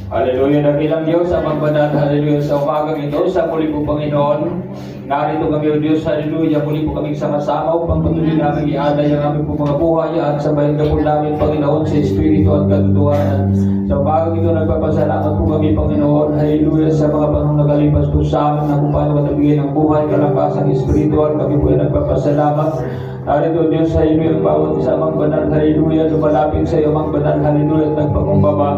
Hallelujah, dakilang Diyos, amang banal, hallelujah, sa umagang ito, sa muli po Panginoon, narito kami o Diyos, hallelujah, muli po kami sama-sama upang patuloy namin i-alay ang aming po mga buhay at sabayin ka po namin, Panginoon, sa Espiritu at katotohanan. Sa umagang ito, nagpapasalamat po kami, Panginoon, hallelujah, sa mga panahon nakalipas po sa amin na kung paano matabigyan ng buhay, kalakasang espiritual, kami po ay nagpapasalamat. Narito Diyos, hallelujah, bawat isa amang banal, hallelujah, lumalapit sa iyo amang banal, hallelujah, at nagpakumbaba.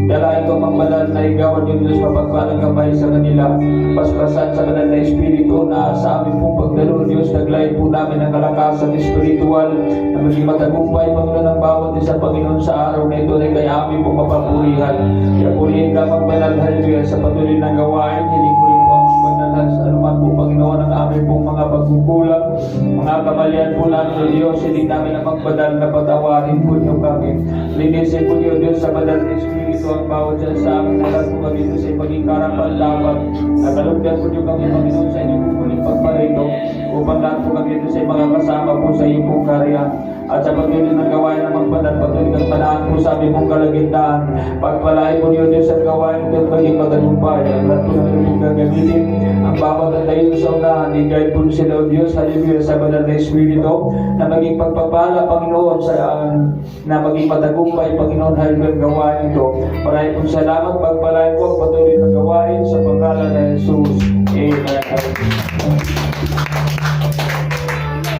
Dalain ko amang banal na igawan yung Diyos, mapagpalang kamay sa kanila. Paspasan sa banal na espiritu na sa amin pong pagdalo, Diyos, naglain po namin ang kalakasan espiritual na maging matagumpay, Panginoon, ng bawat isa, Panginoon, sa araw na ito na kaya amin pong mapapurihan. Kaya purihin ka amang banal, hallelujah, sa patuloy na gawain, hiling po rin po amang banal sa anuman po, Panginoon, ang amin pong mga pagkukulang, mga kamalian po namin, O Diyos, hindi namin ang magbanal na patawarin po niyo kami. Linisin po niyo, Diyos, sa banal na espiritu ang bawat dyan sa amin, nalang po kami sa paging karapat-dapat. Nakalugdan po niyo kami, Panginoon, sa inyong muling pagparito, upang lahat po kami sa mga kasama po sa iyong pong karya. At sa pagtuloy ng gawain ng magbanal, patuloy ng panaan po sa aming pong kalagitnaan. Pagpalain po niyo, Diyos, at gawain ito at maging matagumpay. Ang lahat po namin pong gagamitin. Ang bawat at tayo sa unahan, i-guide po sila, O Diyos, hallelujah, sa banal na espiritu, na maging pagpapala, Panginoon, na maging matagumpay, Panginoon, hallelujah, gawain ito. Maraming pong salamat, pagpalain po ang patuloy ng gawain sa pangalan ng Jesus. Amen.